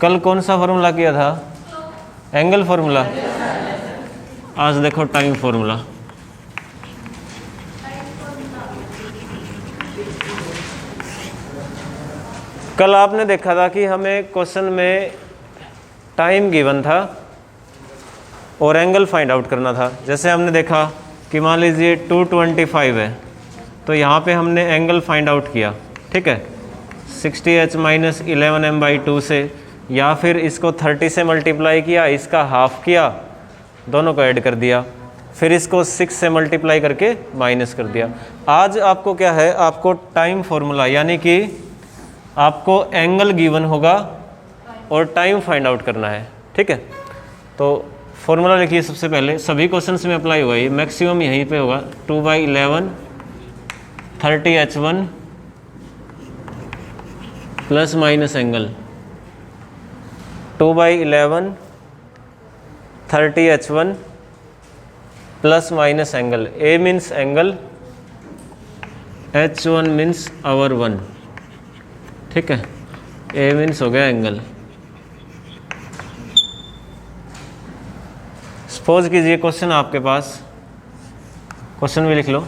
कल कौन सा फॉर्मूला किया था? Angle formula. आज देखो टाइम फॉर्मूला। कल आपने देखा था कि हमें क्वेश्चन में टाइम गिवन था और एंगल फाइंड आउट करना था। जैसे हमने देखा कि मान लीजिए 225 है, तो यहाँ पे हमने एंगल फाइंड आउट किया, ठीक है, 60h माइनस 11m/2 से, या फिर इसको 30 से मल्टीप्लाई किया, इसका हाफ किया, दोनों को ऐड कर दिया, फिर इसको 6 से मल्टीप्लाई करके माइनस कर दिया। आज आपको क्या है, आपको टाइम फॉर्मूला यानी कि आपको एंगल गिवन होगा और टाइम फाइंड आउट करना है, ठीक है। तो फॉर्मूला लिखिए सबसे पहले, सभी क्वेश्चंस में अप्लाई होगा ये, मैक्सिमम यहीं पे होगा। 2/11 30h1 plus minus angle, 2/11 30h1 plus minus angle. A means angle, H1 means hour 1, ठीक है। ए मीन्स हो गया एंगल। सपोज कीजिए क्वेश्चन आपके पास, क्वेश्चन भी लिख लो।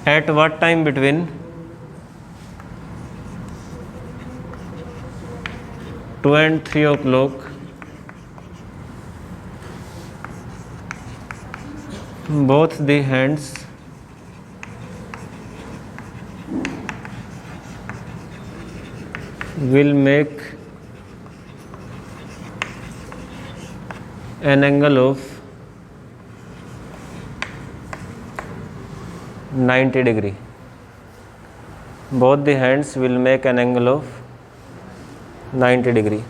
At what time between 2 and 3 o'clock both the hands will make an angle of 90 degree. Both the hands will make an angle of 90 degree.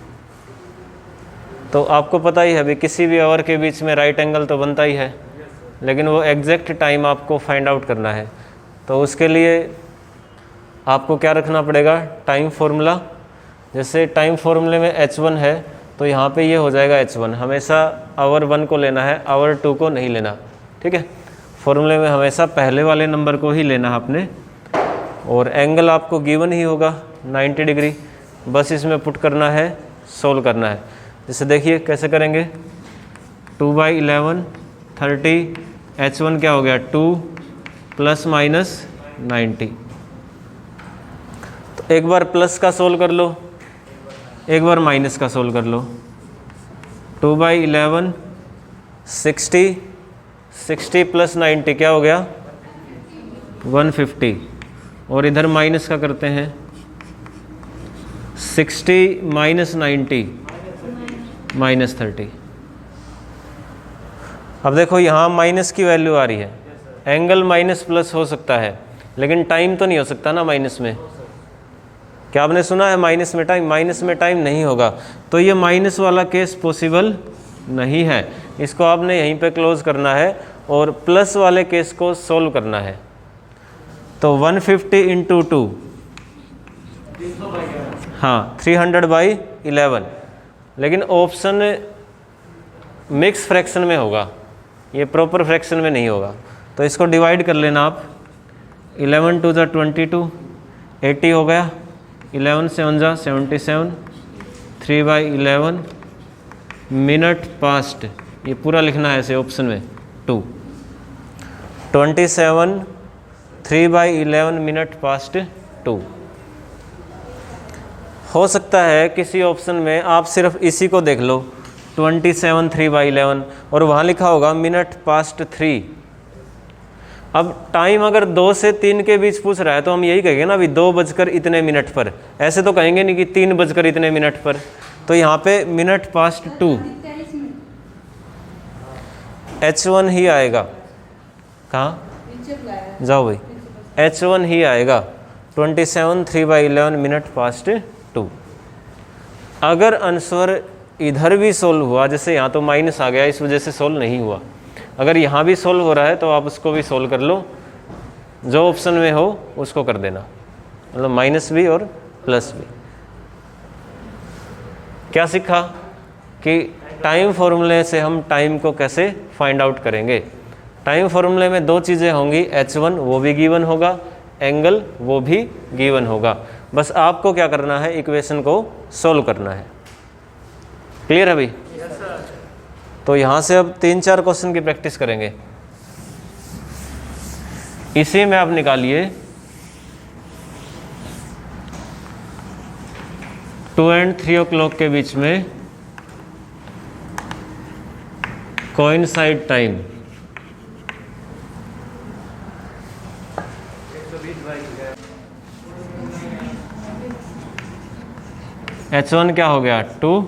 तो आपको पता ही है अभी किसी भी आवर के बीच में राइट एंगल तो बनता ही है, लेकिन वो एग्जैक्ट टाइम आपको फाइंड आउट करना है। तो उसके लिए आपको क्या रखना पड़ेगा, टाइम फॉर्मूला। जैसे टाइम फॉर्मूले में H1 है, तो यहाँ पे ये हो जाएगा H1। हमेशा आवर 1 को लेना है, आवर 2 को नहीं लेना, ठीक है। फॉर्मूले में हमेशा पहले वाले नंबर को ही लेना है आपने। और एंगल आपको गिवन ही होगा 90 डिग्री, बस इसमें पुट करना है, सोल्व करना है। जैसे देखिए कैसे करेंगे, 2/11 30, H1 क्या हो गया 2 प्लस माइनस 90। तो एक बार प्लस का सोल्व कर लो, एक बार माइनस का सोल्व कर लो। 2/11 60 प्लस 90 क्या हो गया 150। और इधर माइनस का करते हैं, 60 माइनस 90 माइनस 30। अब देखो यहाँ माइनस की वैल्यू आ रही है, एंगल माइनस प्लस हो सकता है लेकिन टाइम तो नहीं हो सकता ना माइनस में। क्या आपने सुना है माइनस में टाइम? माइनस में टाइम नहीं होगा। तो ये माइनस वाला केस पॉसिबल नहीं है, इसको आपने यहीं पे क्लोज करना है और प्लस वाले केस को सोल्व करना है। तो 150 इंटू 2, हाँ 300/11, लेकिन ऑप्शन मिक्स फ्रैक्शन में होगा, ये प्रॉपर फ्रैक्शन में नहीं होगा। तो इसको डिवाइड कर लेना आप, 11 2 ज़ा 22, 80 हो गया, 11 7 ज़ा 77, 3/11 मिनट पास्ट, ये पूरा लिखना है ऐसे ऑप्शन में 2, 27 3/11 मिनट पास्ट 2। हो सकता है किसी ऑप्शन में आप सिर्फ इसी को देख लो, 27 3/11, और वहाँ लिखा होगा मिनट पास्ट 3। अब टाइम अगर 2 से 3 के बीच पूछ रहा है तो हम यही कहेंगे ना, अभी 2 बजकर इतने मिनट पर, ऐसे तो कहेंगे नहीं कि 3 बजकर इतने मिनट पर। तो यहाँ पे मिनट पास्ट 2 H1 ही आएगा। कहाँ जाओ भाई, H1 ही आएगा, 27 3/11 मिनट पास्ट 2। अगर आंसर इधर भी सोल्व हुआ, जैसे यहाँ तो माइनस आ गया इस वजह से सोल्व नहीं हुआ, अगर यहाँ भी सोल्व हो रहा है तो आप उसको भी सोल्व कर लो, जो ऑप्शन में हो उसको कर देना, मतलब माइनस भी और प्लस भी। क्या सीखा कि टाइम फॉर्मूले से हम टाइम को कैसे फाइंड आउट करेंगे। टाइम फॉर्मूले में दो चीज़ें होंगी, h1 वो भी गिवन होगा, एंगल वो भी गिवन होगा। बस आपको क्या करना है, इक्वेशन को सोल्व करना है। क्लियर है भाई? तो यहाँ से अब 3-4 क्वेश्चन की प्रैक्टिस करेंगे। इसी में आप निकालिए 2 and 3 o'clock के बीच में कोइंसाइड टाइम। h1 क्या हो गया 2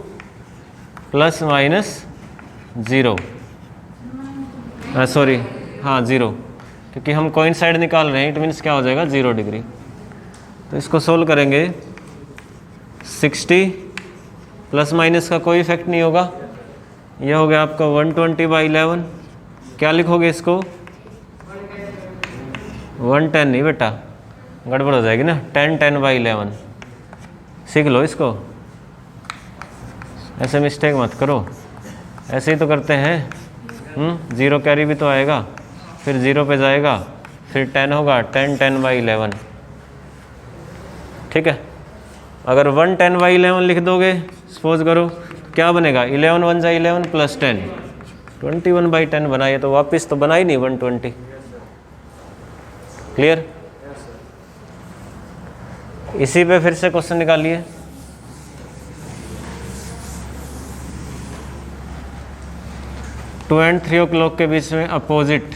प्लस माइनस 0, सॉरी हाँ 0, क्योंकि हम कोइंसाइड निकाल रहे हैं, इट मीन्स क्या हो जाएगा 0 डिग्री। तो इसको सोल्व करेंगे 60 प्लस माइनस का कोई इफेक्ट नहीं होगा, यह हो गया आपका 120/11। क्या लिखोगे इसको 110 नहीं बेटा, गड़बड़ हो जाएगी ना, 10/11 सीख लो इसको, ऐसे मिस्टेक मत करो, ऐसे ही तो करते हैं। 0 कैरी भी तो आएगा, फिर 0 पे जाएगा, फिर 10 होगा, 10/11। ठीक है, अगर 110/11 लिख दोगे सपोज करो, क्या बनेगा 11 1 जा 11 प्लस 10, 21/10 बनाइए, तो वापस तो बना ही नहीं 120। क्लियर? इसी पे फिर से क्वेश्चन निकालिए। टू एंड 3 o'clock के बीच में अपोजिट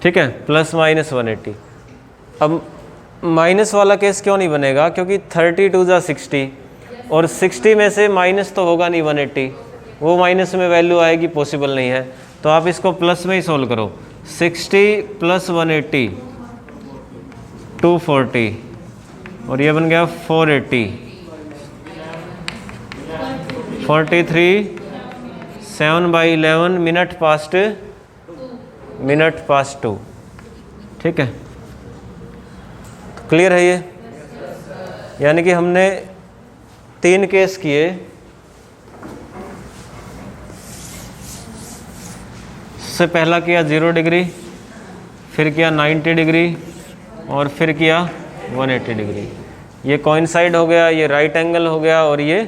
ठीक है, प्लस माइनस 180। अब माइनस वाला केस क्यों नहीं बनेगा, क्योंकि 32 जा 60 और 60 में से माइनस तो होगा नहीं 180, वो माइनस में वैल्यू आएगी, पॉसिबल नहीं है। तो आप इसको प्लस में ही सोल्व करो, 60 प्लस 180 240 और ये बन गया 480, 43 7/11 मिनट पास्ट 2। ठीक है, तो क्लियर है ये? यानी कि हमने 3 केस किए, सबसे पहला किया 0 डिग्री, फिर किया 90 डिग्री और फिर किया 180 डिग्री। ये कोइंसाइड हो गया, ये राइट एंगल हो गया और ये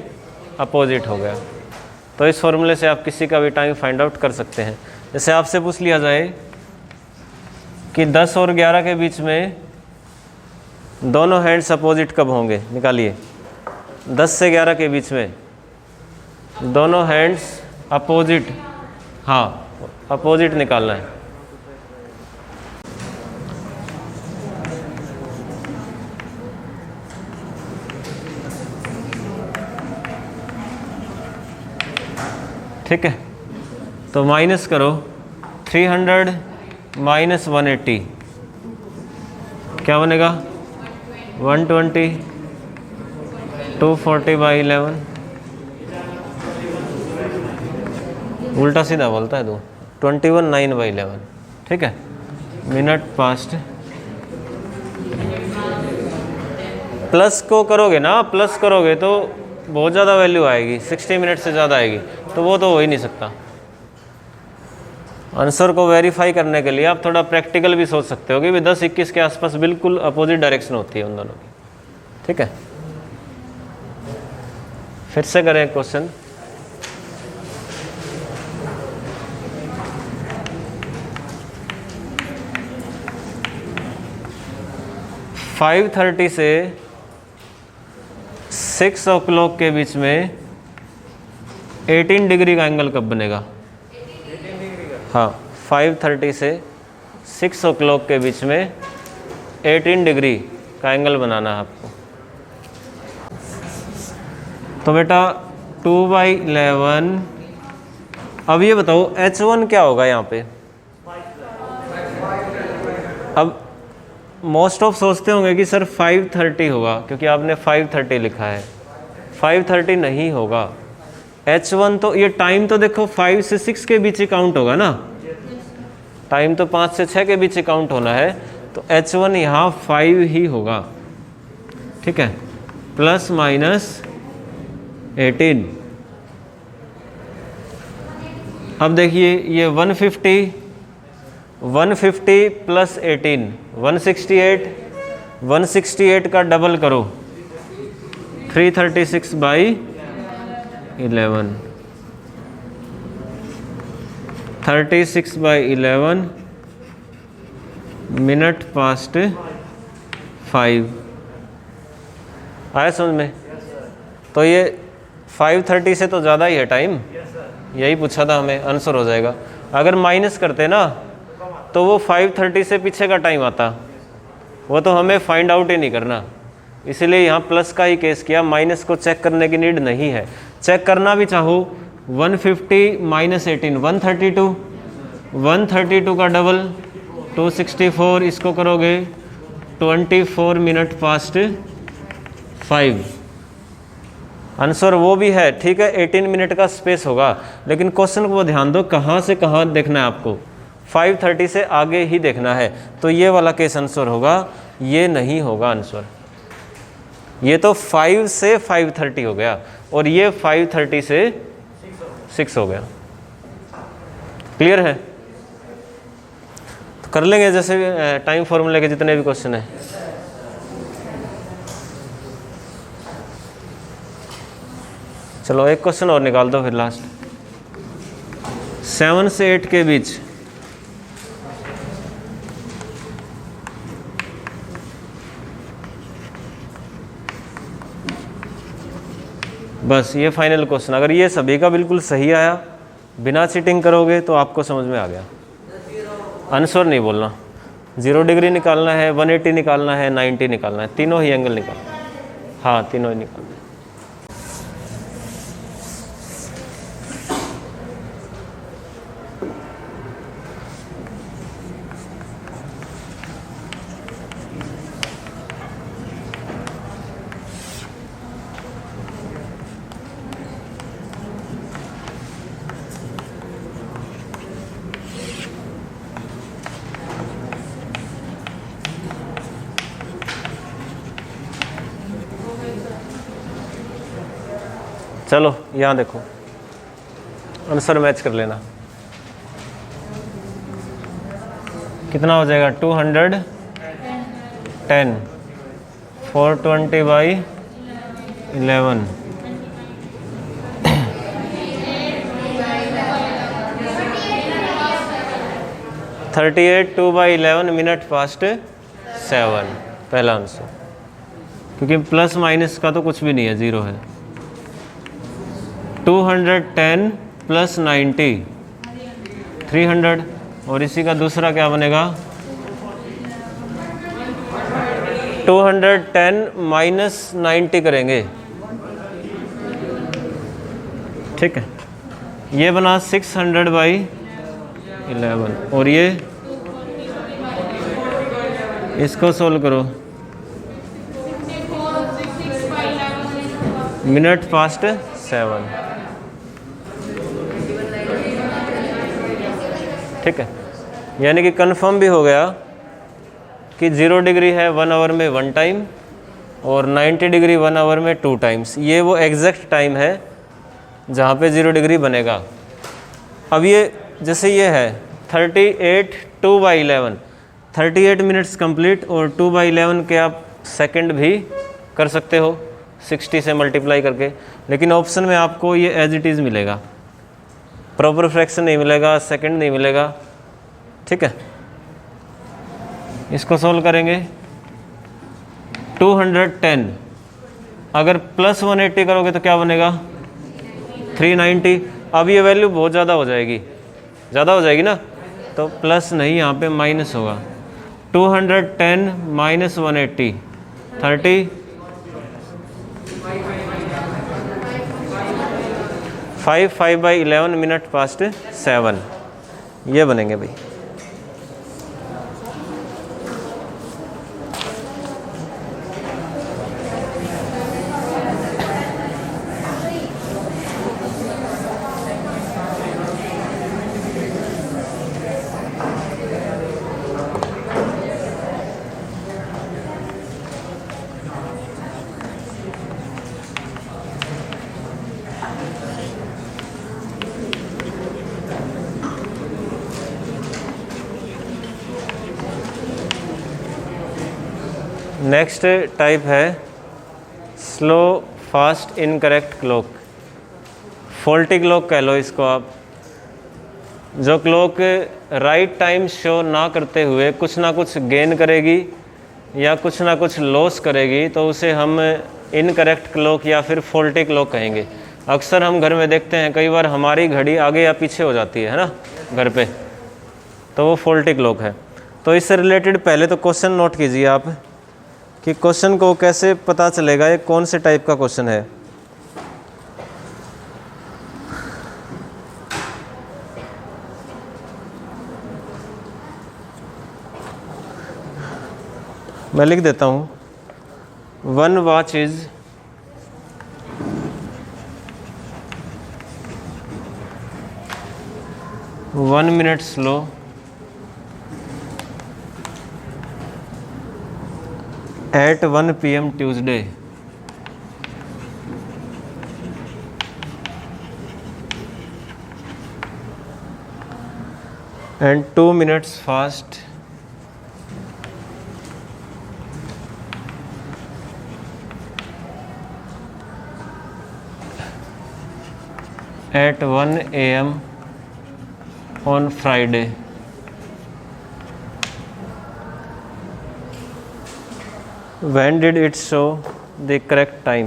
अपोजिट हो गया। तो इस फॉर्मूले से आप किसी का भी टाइम फाइंड आउट कर सकते हैं। जैसे आपसे पूछ लिया जाए कि 10 और 11 के बीच में दोनों हैंड्स अपोजिट कब होंगे, निकालिए। 10 से 11 के बीच में दोनों हैंड्स अपोजिट, हाँ अपोजिट निकालना है। ठीक है, तो माइनस करो 300 माइनस 180, क्या बनेगा 120, 240/11। उल्टा सीधा बोलता है तो 21 9/11। ठीक है, मिनट पास्ट। प्लस को करोगे ना, प्लस करोगे तो बहुत ज़्यादा वैल्यू आएगी, 60 मिनट से ज़्यादा आएगी, तो वो तो हो ही नहीं सकता। आंसर को वेरीफाई करने के लिए आप थोड़ा प्रैक्टिकल भी सोच सकते हो कि 10-21 के आसपास बिल्कुल अपोजिट डायरेक्शन होती है उन दोनों की। ठीक है, फिर से करें क्वेश्चन। फाइव 5:30 से 6 o'clock के बीच में 18 डिग्री का एंगल कब बनेगा? 18 डिग्री का, हाँ 5:30 से 6 o'clock के बीच में 18 डिग्री का एंगल बनाना है आपको। तो बेटा 2/11। अब ये बताओ H1 क्या होगा यहाँ पे? अब मोस्ट ऑफ सोचते होंगे कि सर 5:30 होगा, क्योंकि आपने 5:30 लिखा है। 5:30 नहीं होगा। H1 तो ये टाइम तो देखो 5 से 6 के बीच ही काउंट होगा ना, टाइम तो 5 से 6 के बीच ही काउंट होना है। तो H1 यहाँ 5 ही होगा, ठीक है, प्लस माइनस 18। अब देखिए ये 150 प्लस 18 168 का डबल करो 336/11 36/11 मिनट पास्ट 5 आया समझ में? तो ये 5:30 से तो ज़्यादा ही है टाइम, यही पूछा था हमें, आंसर हो जाएगा। अगर माइनस करते ना तो वो 5:30 से पीछे का टाइम आता, वो तो हमें फाइंड आउट ही नहीं करना, इसलिए यहाँ प्लस का ही केस किया, माइनस को चेक करने की नीड नहीं है। चेक करना भी चाहो 150 माइनस 18 132 का डबल 264, इसको करोगे 24 मिनट पास्ट 5। आंसर वो भी है, ठीक है, 18 मिनट का स्पेस होगा, लेकिन क्वेश्चन को ध्यान दो कहाँ से कहाँ देखना है आपको, 5:30 से आगे ही देखना है। तो ये वाला केस आंसर होगा, ये नहीं होगा आंसर। ये तो 5 से 5:30 हो गया और ये 5:30 से 6 हो गया। क्लियर है? तो कर लेंगे जैसे टाइम फॉर्मूले के जितने भी क्वेश्चन है। चलो एक क्वेश्चन और निकाल दो फिर लास्ट। 7 से 8 के बीच बस ये फाइनल क्वेश्चन, अगर ये सभी का बिल्कुल सही आया बिना चीटिंग करोगे तो आपको समझ में आ गया। आंसर नहीं बोलना, 0 डिग्री निकालना है, 180 निकालना है, 90 निकालना है, तीनों ही एंगल निकालना है। हाँ तीनों ही निकालना है। चलो यहाँ देखो, आंसर मैच कर लेना। कितना हो जाएगा? 210 420/11 38 2/11 मिनट पास्ट 7, पहला आंसर, क्योंकि प्लस माइनस का तो कुछ भी नहीं है, 0 है। 210 प्लस 90 300, और इसी का दूसरा क्या बनेगा? 210 माइनस 90 करेंगे, ठीक है, ये बना 600/11, और ये इसको सोल्व करो, मिनट पास्ट 7, ठीक है। यानी कि कंफर्म भी हो गया कि 0 डिग्री है 1 आवर में 1 टाइम और 90 डिग्री 1 आवर में 2 टाइम्स। ये वो एग्जैक्ट टाइम है जहाँ पे 0 डिग्री बनेगा। अब ये जैसे ये है 38 2/11, 38 मिनट्स कंप्लीट, और 2/11 के आप सेकंड भी कर सकते हो 60 से मल्टीप्लाई करके, लेकिन ऑप्शन में आपको ये एज इट इज़ मिलेगा, प्रॉपर फ्रैक्शन नहीं मिलेगा, सेकंड नहीं मिलेगा, ठीक है। इसको सोल्व करेंगे 210, अगर प्लस 180 करोगे तो क्या बनेगा? 390। अब ये वैल्यू बहुत ज़्यादा हो जाएगी, ना, तो प्लस नहीं, यहाँ पे माइनस होगा। 210 माइनस 180 30, 5/11 मिनट पास्ट 7, ये बनेंगे भाई। नेक्स्ट टाइप है slow fast incorrect clock, faulty clock कह लो इसको आप। जो क्लॉक राइट टाइम शो ना करते हुए कुछ ना कुछ गेन करेगी या कुछ ना कुछ लॉस करेगी, तो उसे हम इनकरेक्ट क्लॉक या फिर फॉल्टी क्लॉक कहेंगे। अक्सर हम घर में देखते हैं, कई बार हमारी घड़ी आगे या पीछे हो जाती है ना घर पे, तो वो फॉल्टी क्लॉक है। तो इससे रिलेटेड पहले तो क्वेश्चन नोट कीजिए आप कि क्वेश्चन को कैसे पता चलेगा ये कौन से टाइप का क्वेश्चन है। मैं लिख देता हूँ, 1 watch is one minute slow at 1 PM Tuesday, and 2 minutes fast at 1 AM on Friday. When did it show the correct time?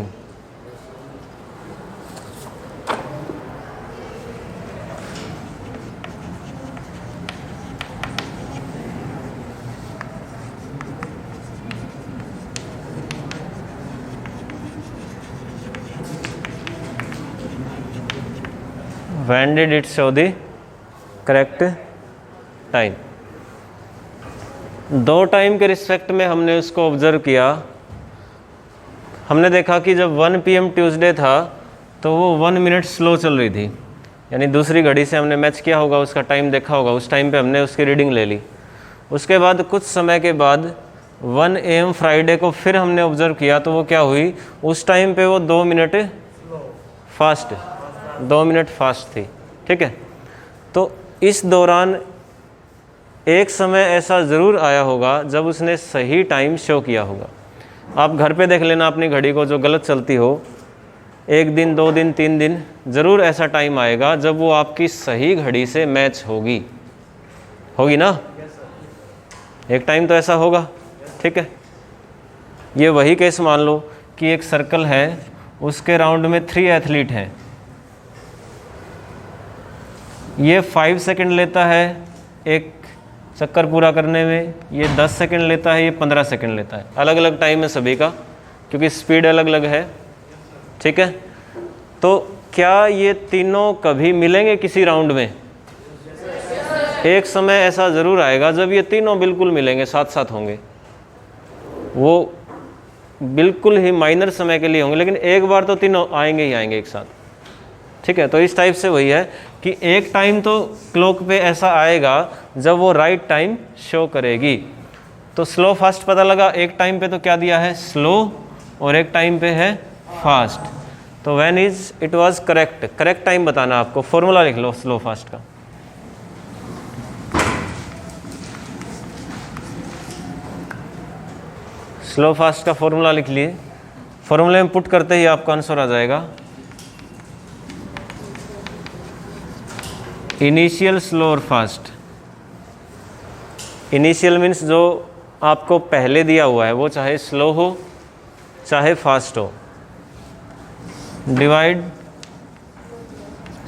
When did it show the correct time? दो time के respect में हमने उसको observe किया। हमने देखा कि जब 1 PM ट्यूसडे था तो वो 1 मिनट स्लो चल रही थी, यानी दूसरी घड़ी से हमने मैच किया होगा, उसका टाइम देखा होगा, उस टाइम पे हमने उसकी रीडिंग ले ली। उसके बाद कुछ समय के बाद 1 AM फ्राइडे को फिर हमने ऑब्जर्व किया तो वो क्या हुई, उस टाइम पे वो 2 मिनट फास्ट 2 मिनट फास्ट थी। ठीक है, तो इस दौरान एक समय ऐसा ज़रूर आया होगा जब उसने सही टाइम शो किया होगा। आप घर पे देख लेना अपनी घड़ी को, जो गलत चलती हो, 1 दिन 2 दिन 3 दिन ज़रूर ऐसा टाइम आएगा जब वो आपकी सही घड़ी से मैच होगी ना। एक टाइम तो ऐसा होगा। ठीक है, ये वही केस मान लो कि एक सर्कल है, उसके राउंड में 3 एथलीट हैं। ये 5 सेकंड लेता है एक चक्कर पूरा करने में, ये 10 सेकंड लेता है, ये 15 सेकंड लेता है। अलग अलग टाइम है सभी का, क्योंकि स्पीड अलग अलग है। ठीक है, तो क्या ये तीनों कभी मिलेंगे किसी राउंड में? एक समय ऐसा ज़रूर आएगा जब ये तीनों बिल्कुल मिलेंगे, साथ साथ होंगे। वो बिल्कुल ही माइनर समय के लिए होंगे, लेकिन एक बार तो तीनों आएंगे ही आएंगे एक साथ। ठीक है, तो इस टाइप से वही है कि एक टाइम तो क्लॉक पे ऐसा आएगा जब वो राइट टाइम शो करेगी। तो स्लो फास्ट पता लगा, एक टाइम पे तो क्या दिया है, स्लो, और एक टाइम पे है फास्ट। तो when is it was correct, correct time बताना आपको। फॉर्मूला लिख लो स्लो फास्ट का। स्लो फास्ट का फॉर्मूला लिख लिए, फॉर्मूले में पुट करते ही आपका आंसर आ जाएगा। इनिशियल स्लो और फास्ट। इनिशियल मीन्स जो आपको पहले दिया हुआ है, वो चाहे स्लो हो चाहे फास्ट हो। डिवाइड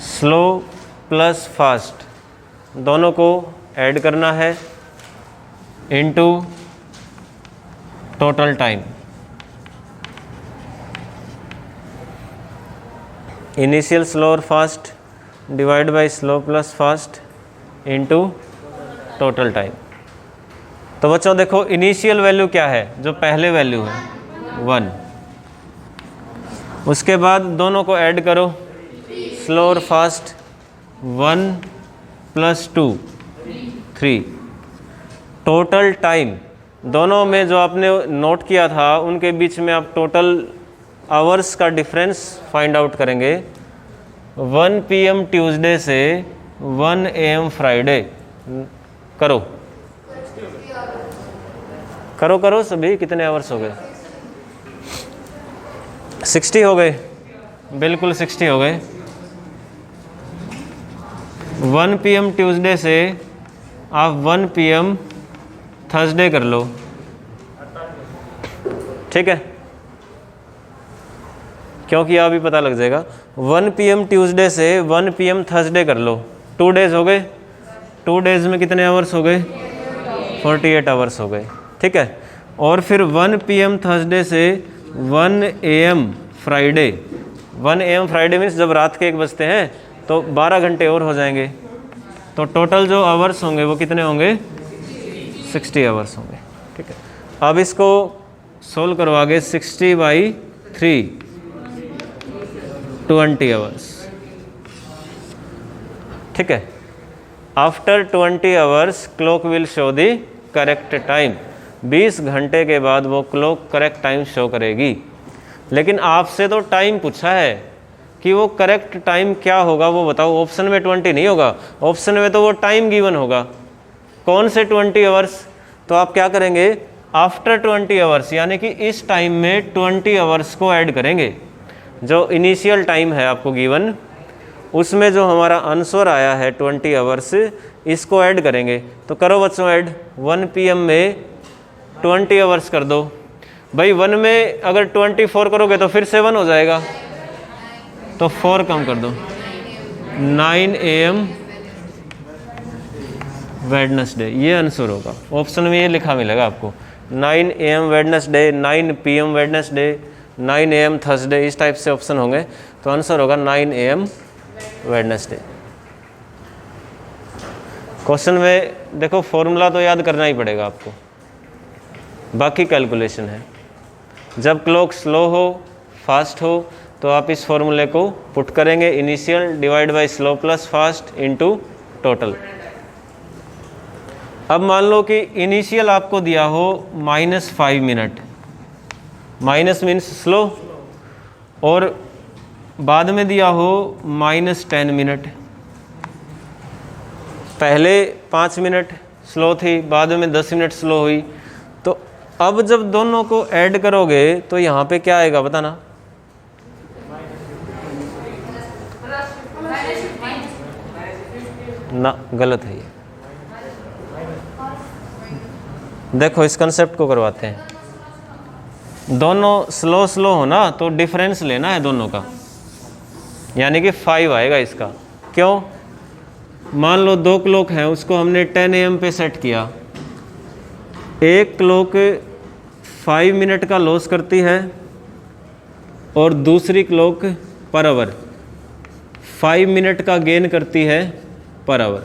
स्लो प्लस फास्ट, दोनों को ऐड करना है into total time. Initial slow और fast divide by slow plus fast into total time. तो बच्चों देखो, इनिशियल वैल्यू क्या है, जो पहले वैल्यू है 1। उसके बाद दोनों को ऐड करो, स्लो और फास्ट, 1 + 2 3। टोटल टाइम, दोनों में जो आपने नोट किया था उनके बीच में आप टोटल आवर्स का डिफरेंस फाइंड आउट करेंगे। 1 PM ट्यूसडे से 1 AM फ्राइडे करो। करो करो सभी, कितने आवर्स हो गए? 60 हो गए, बिल्कुल 60 हो गए। 1 PM ट्यूसडे से आप 1 PM थर्सडे कर लो, ठीक है, क्योंकि यहाँ भी पता लग जाएगा। 1 PM ट्यूसडे से 1 PM थर्सडे कर लो, 2 डेज हो गए। 2 डेज में कितने आवर्स हो गए? 48 आवर्स हो गए, ठीक है। और फिर 1 PM थर्सडे से 1 AM Friday, 1 AM Friday means जब रात के 1 बजते हैं तो 12 घंटे और हो जाएंगे, तो टोटल जो आवर्स होंगे वो कितने होंगे? 60 आवर्स होंगे, ठीक है। अब इसको सोल्व करवागे, 60/3 20 आवर्स, ठीक है। After 20 hours clock will show the correct time. 20 घंटे के बाद वो क्लॉक करेक्ट टाइम शो करेगी। लेकिन आपसे तो टाइम पूछा है कि वो करेक्ट टाइम क्या होगा वो बताओ। ऑप्शन में 20 नहीं होगा, ऑप्शन में तो वो टाइम गिवन होगा। कौन से 20 आवर्स? तो आप क्या करेंगे, आफ्टर 20 आवर्स यानी कि इस टाइम में 20 आवर्स को ऐड करेंगे। जो इनिशियल टाइम है आपको गिवन, उसमें जो हमारा आंसर आया है 20 आवर्स, इसको ऐड करेंगे। तो करो बच्चों ऐड, 1 PM में 20 आवर्स कर दो। भाई 1 में अगर 24 करोगे तो फिर 7 हो जाएगा, तो 4 कम कर दो। 9 AM वेडनेसडे, ये आंसर होगा। ऑप्शन में ये लिखा मिलेगा आपको, 9 AM Wednesday, 9 PM Wednesday, 9 AM Thursday, इस टाइप से ऑप्शन होंगे। तो आंसर होगा 9 AM वेडनेसडे। क्वेश्चन में देखो फॉर्मूला तो याद करना ही पड़ेगा आपको, बाकी कैलकुलेशन है। जब क्लॉक स्लो हो फास्ट हो तो आप इस फॉर्मूले को पुट करेंगे, initial divide by slow plus fast into total. अब मान लो कि इनिशियल आपको दिया हो -5 मिनट, माइनस मीन्स स्लो, और बाद में दिया हो -10 मिनट। पहले 5 मिनट स्लो थी, बाद में 10 मिनट स्लो हुई। तो अब जब दोनों को ऐड करोगे तो यहाँ पे क्या आएगा बताना? ना, गलत है ये। देखो इस कंसेप्ट को करवाते हैं। दोनों स्लो स्लो हो ना तो डिफरेंस लेना है दोनों का, यानी कि 5 आएगा इसका। क्यों? मान लो 2 क्लॉक हैं, उसको हमने 10 AM पे सेट किया। एक क्लॉक 5 मिनट का लॉस करती है और दूसरी क्लॉक पर आवर 5 मिनट का गेन करती है पर आवर।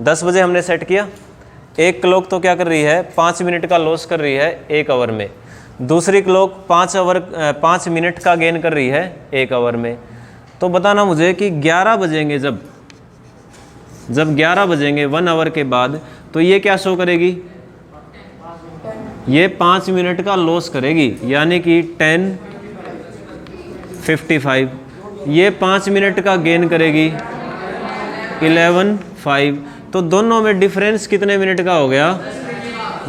10 बजे हमने सेट किया, एक क्लॉक तो क्या कर रही है, 5 मिनट का लॉस कर रही है 1 आवर में, दूसरी क्लॉक 5 मिनट का गेन कर रही है 1 आवर में। तो बताना मुझे कि 11 बजेंगे, जब 11 बजेंगे 1 आवर के बाद, तो ये क्या शो करेगी? ये 5 मिनट का लॉस करेगी, यानी कि 10:55। ये 5 मिनट का गेन करेगी 11:05। तो दोनों में डिफरेंस कितने मिनट का हो गया?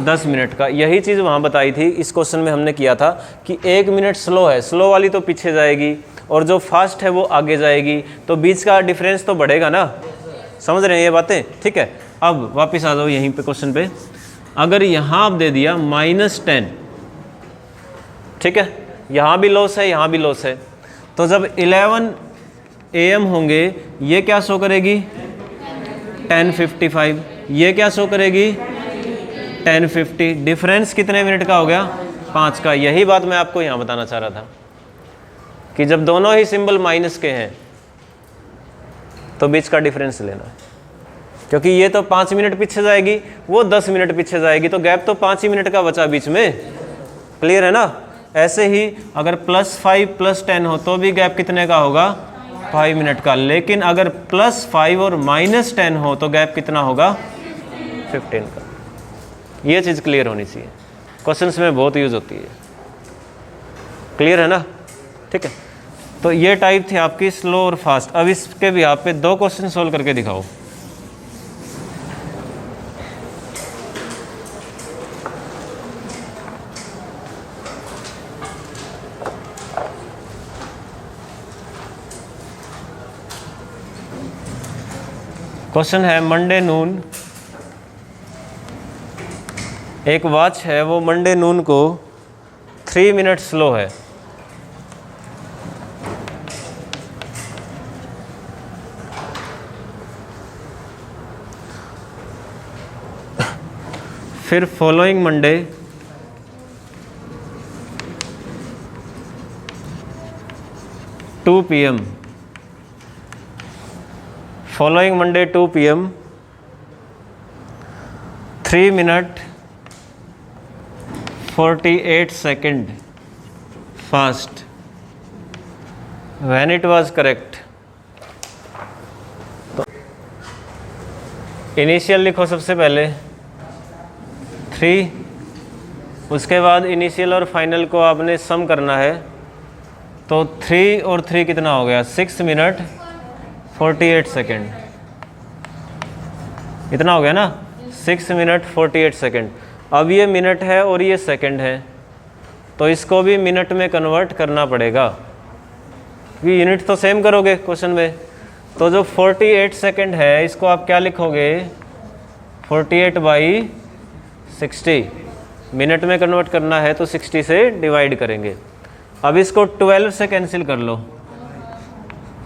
10 मिनट का। यही चीज़ वहाँ बताई थी, इस क्वेश्चन में हमने किया था कि 1 मिनट स्लो है, स्लो वाली तो पीछे जाएगी और जो फास्ट है वो आगे जाएगी, तो बीच का डिफरेंस तो बढ़ेगा ना। समझ रहे हैं ये बातें? ठीक है। अब वापस आ जाओ यहीं पे क्वेश्चन पे। अगर यहाँ आप दे दिया -10, ठीक है, यहाँ भी लॉस है, यहाँ भी लॉस है, तो जब 11 AM होंगे ये क्या शो करेगी? 10:55। ये क्या शो करेगी? 10:50। डिफरेंस कितने मिनट का हो गया? 5 का। यही बात मैं आपको यहाँ बताना चाह रहा था कि जब दोनों ही सिंबल माइनस के हैं तो बीच का डिफरेंस लेना है, क्योंकि ये तो 5 मिनट पीछे जाएगी, वो 10 मिनट पीछे जाएगी, तो गैप तो 5 ही मिनट का बचा बीच में। क्लियर है ना? ऐसे ही अगर +5 +10 हो तो भी गैप कितने का होगा? 5 मिनट का। लेकिन अगर +5 और -10 हो तो गैप कितना होगा? 15 का। ये चीज़ क्लियर होनी चाहिए, क्वेश्चंस में बहुत यूज होती है। क्लियर है ना? ठीक है। तो ये टाइप थी आपकी स्लो और फास्ट। अब इसके भी आप पे 2 क्वेश्चन सोल्व करके दिखाओ। क्वेश्चन है मंडे नून, एक वॉच है वो मंडे नून को 3 मिनट स्लो है। फिर following Monday 2 PM, following Monday 2 PM 3 minute 48 second fast, when it was correct. तो इनिशियल लिखो सबसे पहले 3, उसके बाद इनिशियल और फाइनल को आपने सम करना है। तो 3 और 3 कितना हो गया, 6 मिनट 48 सेकेंड, इतना हो गया ना, 6 मिनट 48 सेकेंड। अब ये मिनट है और ये सेकंड है, तो इसको भी मिनट में कन्वर्ट करना पड़ेगा, क्योंकि यूनिट तो सेम करोगे क्वेश्चन में। तो जो 48 सेकंड है इसको आप क्या लिखोगे, 48/60, मिनट में कन्वर्ट करना है तो 60 से डिवाइड करेंगे। अब इसको 12 से कैंसिल कर लो,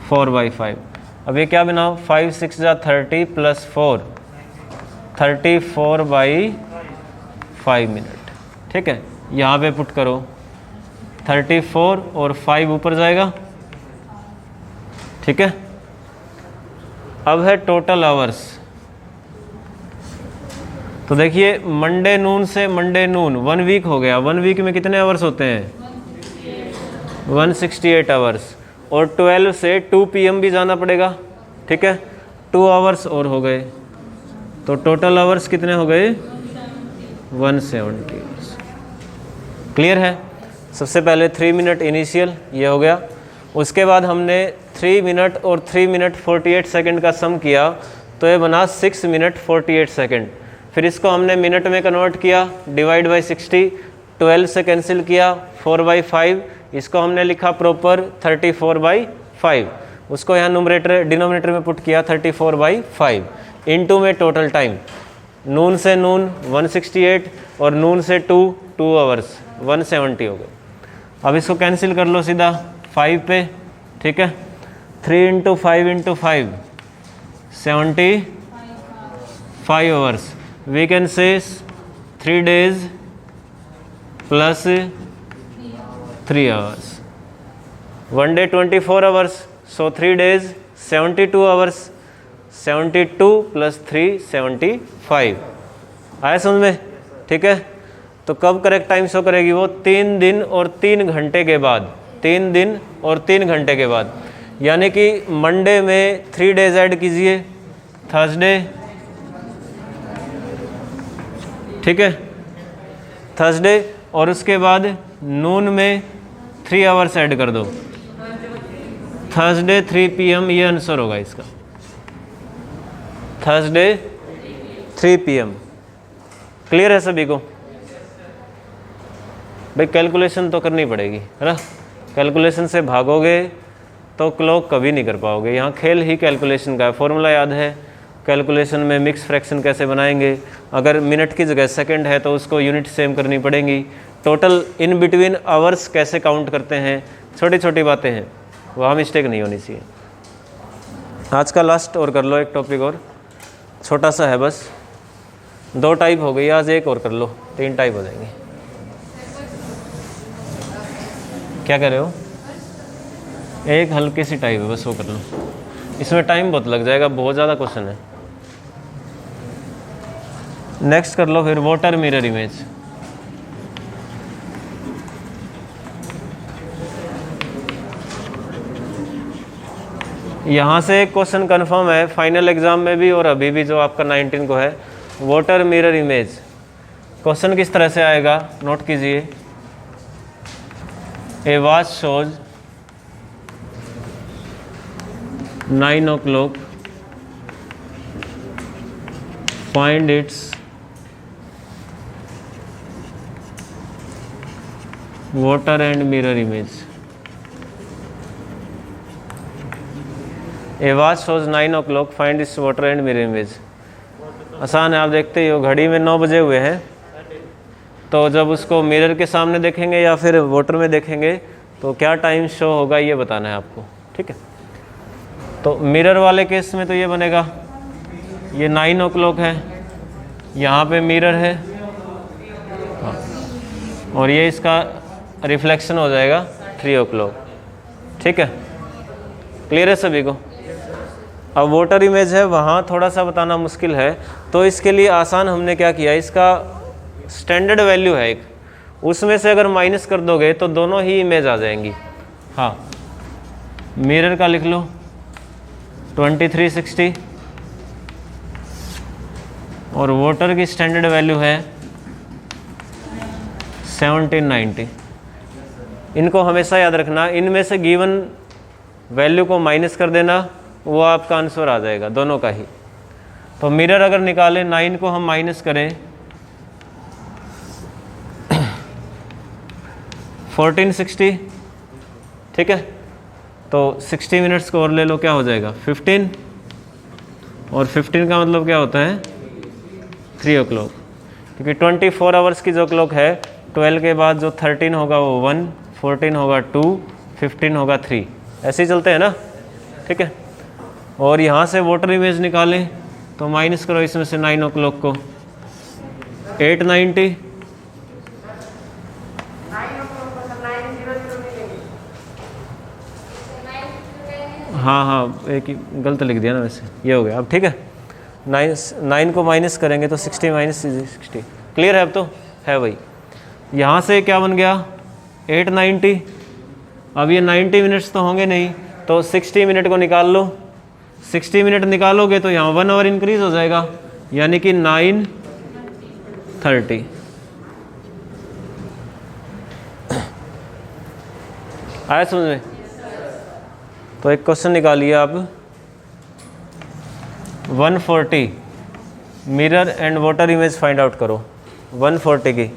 4/5। अब ये क्या बनाओ, 5 6 जा 30 + 4, 34/5 मिनट। ठीक है, यहाँ पे पुट करो 34 और 5 ऊपर जाएगा। ठीक है, अब है टोटल आवर्स। तो देखिए मंडे नून से मंडे नून 1 वीक हो गया। 1 वीक में कितने आवर्स होते हैं, 168 आवर्स। और 12 से 2 PM भी जाना पड़ेगा। ठीक है, 2 आवर्स और हो गए, तो टोटल आवर्स कितने हो गए, 170 आवर्स। क्लियर है। सबसे पहले 3 मिनट इनिशियल, ये हो गया। उसके बाद हमने 3 मिनट और 3 मिनट 48 सेकंड का सम किया, तो ये बना 6 मिनट 48 सेकंड। फिर इसको हमने मिनट में कन्वर्ट किया, डिवाइड बाई 60, 12 से कैंसिल किया, 4/5, इसको हमने लिखा प्रॉपर 34/5। उसको यहाँ नुमरेटर डिनोमिनेटर में पुट किया 34/5। इनटू में टोटल टाइम, नून से नून 168 और नून से 2 आवर्स 170 हो गए। अब इसको कैंसिल कर लो सीधा 5 पे। ठीक है, 3 × 5 × 5 75 hours. We can say 3 days + 3 hours. 1 day 24 hours, so 3 days 72 hours. 72 + 3 75 आया समझ में। ठीक है, तो कब करेक्ट टाइम शो करेगी वो, 3 दिन और 3 घंटे के बाद। 3 दिन और 3 घंटे के बाद, यानी कि मंडे में 3 days ऐड कीजिए, थर्सडे। ठीक है, थर्सडे, और उसके बाद नून में 3 आवर्स ऐड कर दो, थर्सडे 3 PM, ये आंसर होगा इसका, थर्सडे 3 PM। क्लियर है सभी को। भाई कैलकुलेशन तो करनी पड़ेगी, है ना। कैलकुलेशन से भागोगे तो क्लॉक कभी नहीं कर पाओगे। यहाँ खेल ही कैलकुलेशन का है। फॉर्मूला याद है, कैलकुलेशन में मिक्स फ्रैक्शन कैसे बनाएंगे। अगर मिनट की जगह सेकंड है तो उसको यूनिट सेम करनी पड़ेंगी। टोटल इन बिटवीन आवर्स कैसे काउंट करते हैं, छोटी छोटी बातें हैं, वहाँ मिस्टेक नहीं होनी चाहिए। आज का लास्ट और कर लो, एक टॉपिक और छोटा सा है बस। 2 टाइप हो गई आज, एक और कर लो, 3 टाइप हो जाएंगे। क्या कर रहे हो, एक हल्की सी टाइप है बस, वो कर लो। इसमें टाइम बहुत लग जाएगा, बहुत ज़्यादा क्वेश्चन है। नेक्स्ट कर लो फिर वाटर मिरर इमेज। यहाँ से एक क्वेश्चन कंफर्म है फाइनल एग्जाम में भी और अभी भी जो आपका 19 को है, वाटर मिरर इमेज। क्वेश्चन किस तरह से आएगा नोट कीजिए। A watch shows 9 o'clock, find its water and mirror image। A watch shows 9 o'clock, find its water and mirror image. आसान है, आप देखते ही हो घड़ी में 9 बजे हुए हैं, तो जब उसको मिरर के सामने देखेंगे या फिर वाटर में देखेंगे तो क्या टाइम शो होगा ये बताना है आपको, ठीक है। तो मिरर वाले केस में तो ये बनेगा, ये 9 o'clock है, यहाँ पे मिरर है और ये इसका रिफ्लेक्शन हो जाएगा 3 o'clock, ठीक है। क्लियर है सभी को? अब वाटर इमेज है, वहाँ थोड़ा सा बताना मुश्किल है, तो इसके लिए आसान हमने क्या किया, इसका स्टैंडर्ड वैल्यू है एक, उसमें से अगर माइनस कर दोगे तो दोनों ही इमेज आ जाएंगी। हाँ, मिरर का लिख लो 2360 और वाटर की स्टैंडर्ड वैल्यू है 1790। इनको हमेशा याद रखना, इनमें से गिवन वैल्यू को माइनस कर देना, वो आपका आंसर आ जाएगा दोनों का ही। तो मिरर अगर निकालें, 9 को हम माइनस करें 1460, ठीक है, तो 60 मिनट्स को और ले लो, क्या हो जाएगा 15, और 15 का मतलब क्या होता है 3 o'clock, क्योंकि 24 आवर्स की जो क्लॉक है, 12 के बाद जो 13 होगा वो 1, 14 होगा 2, 15 होगा 3, ऐसे ही चलते हैं ना, ठीक है। और यहाँ से वाटर इमेज निकालें तो माइनस करो इसमें से 9 o'clock को 890, हाँ एक ही गलत लिख दिया ना वैसे, ये हो गया अब, ठीक है। 9 को माइनस करेंगे तो 60 माइनस 60, क्लियर है अब? तो है वही। यहाँ से क्या बन गया 890, अब ये 90 मिनट्स तो होंगे नहीं, तो 60 मिनट को निकाल लो, 60 मिनट निकालोगे तो यहाँ 1 आवर इंक्रीज हो जाएगा, यानी कि 9:30। आया समझ में? तो एक क्वेश्चन निकालिए आप, 140 mirror and water image find out करो, 140 की